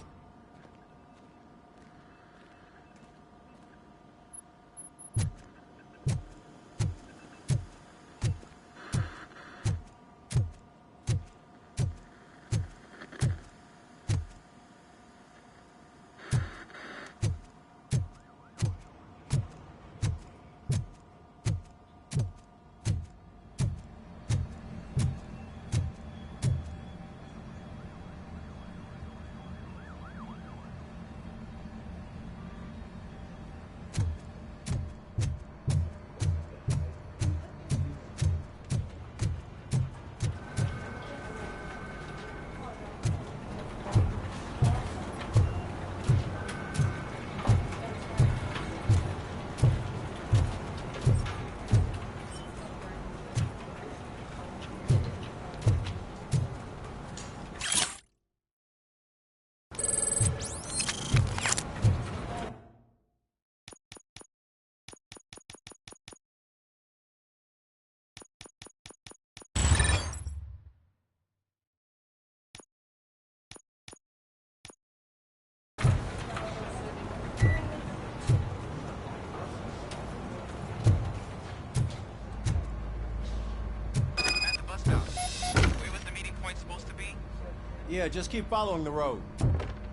Yeah, just keep following the road.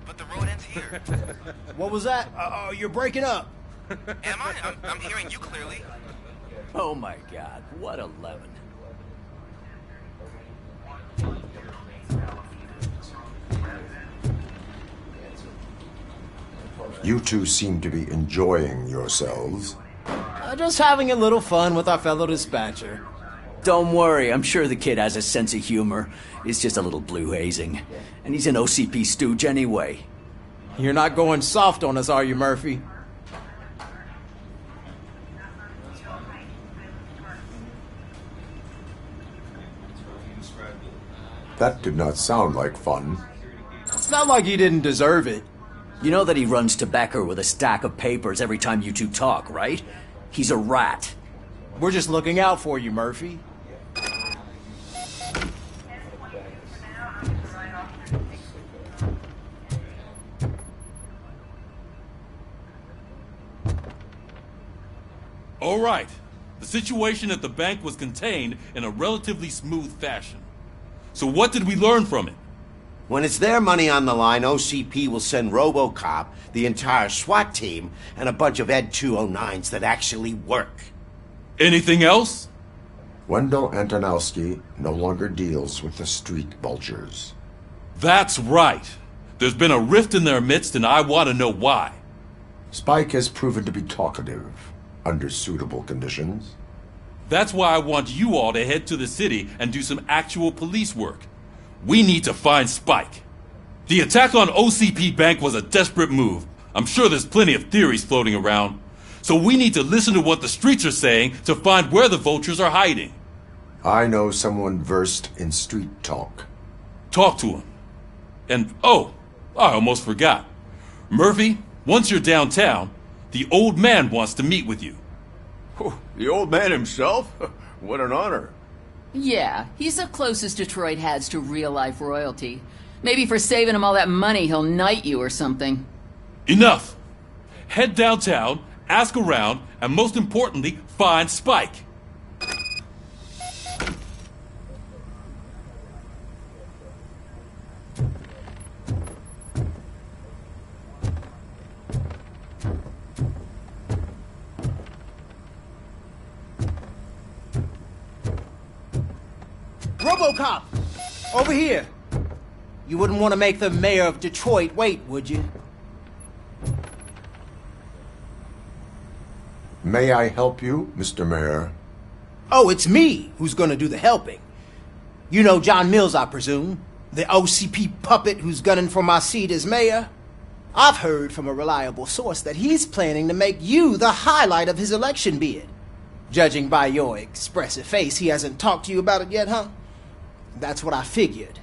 But the road ends here. What was that? You're breaking up. Am I? I'm hearing you clearly. Oh my god, what a lemon. You two seem to be enjoying yourselves. Just having a little fun with our fellow dispatcher. Don't worry, I'm sure the kid has a sense of humor. It's just a little blue hazing. And he's an OCP stooge anyway. You're not going soft on us, are you, Murphy? That did not sound like fun. It's not like he didn't deserve it. You know that he runs to Becker with a stack of papers every time you two talk, right? He's a rat. We're just looking out for you, Murphy. All right. The situation at the bank was contained in a relatively smooth fashion. So what did we learn from it? When it's their money on the line, OCP will send RoboCop, the entire SWAT team, and a bunch of Ed 209s that actually work. Anything else? Wendell Antonowski no longer deals with the street vultures. That's right. There's been a rift in their midst, and I want to know why. Spike has proven to be talkative, under suitable conditions. That's why I want you all to head to the city and do some actual police work. We need to find Spike. The attack on OCP Bank was a desperate move. I'm sure there's plenty of theories floating around. So we need to listen to what the streets are saying to find where the vultures are hiding. I know someone versed in street talk. Talk to him. And, oh, I almost forgot. Murphy, once you're downtown, the old man wants to meet with you. Oh, the old man himself? What an honor. Yeah, he's the closest Detroit has to real-life royalty. Maybe for saving him all that money, he'll knight you or something. Enough! Head downtown, ask around, and most importantly, find Spike. RoboCop! Over here! You wouldn't want to make the mayor of Detroit wait, would you? May I help you, Mr. Mayor? Oh, it's me who's gonna do the helping. You know John Mills, I presume? The OCP puppet who's gunning for my seat as mayor? I've heard from a reliable source that he's planning to make you the highlight of his election bid. Judging by your expressive face, he hasn't talked to you about it yet, huh? That's what I figured.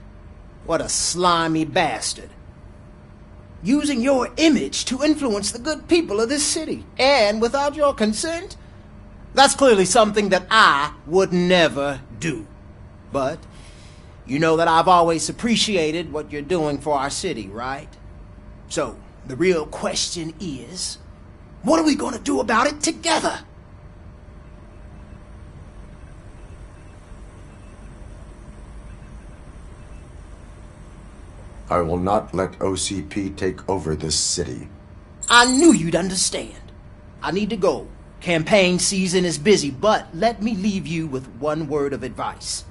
What a slimy bastard. Using your image to influence the good people of this city. And without your consent? That's clearly something that I would never do. But You know that I've always appreciated what you're doing for our city, right? So, the real question is, what are we gonna do about it together? I will not let OCP take over this city. I knew you'd understand. I need to go. Campaign season is busy, but let me leave you with one word of advice.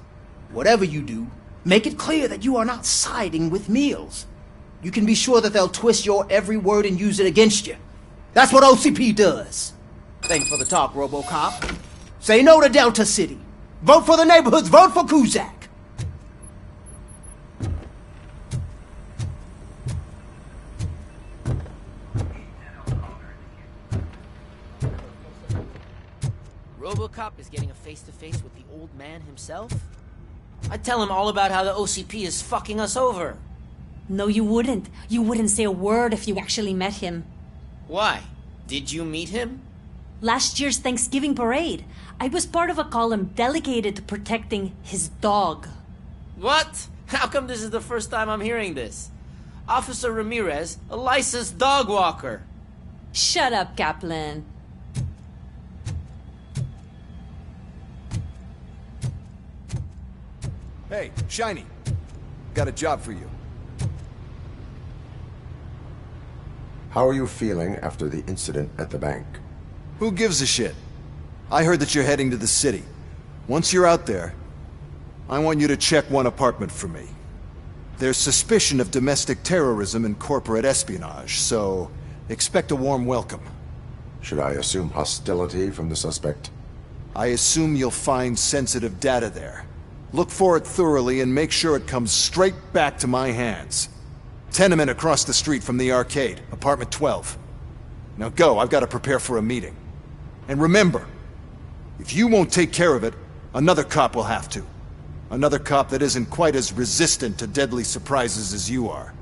Whatever you do, make it clear that you are not siding with Mills. You can be sure that they'll twist your every word and use it against you. That's what OCP does. Thanks for the talk, RoboCop. Say no to Delta City. Vote for the neighborhoods. Vote for Kuzak. RoboCop is getting a face-to-face with the old man himself? I'd tell him all about how the OCP is fucking us over. No, you wouldn't. You wouldn't say a word if you actually met him. Why? Did you meet him? Last year's Thanksgiving parade, I was part of a column delegated to protecting his dog. What? How come this is the first time I'm hearing this? Officer Ramirez, a licensed dog walker. Shut up, Kaplan. Hey, Shiny. Got a job for you. How are you feeling after the incident at the bank? Who gives a shit? I heard that you're heading to the city. Once you're out there, I want you to check one apartment for me. There's suspicion of domestic terrorism and corporate espionage, so expect a warm welcome. Should I assume hostility from the suspect? I assume you'll find sensitive data there. Look for it thoroughly and make sure it comes straight back to my hands. Tenement across the street from the arcade, apartment 12. Now go, I've got to prepare for a meeting. And remember, if you won't take care of it, another cop will have to. Another cop that isn't quite as resistant to deadly surprises as you are.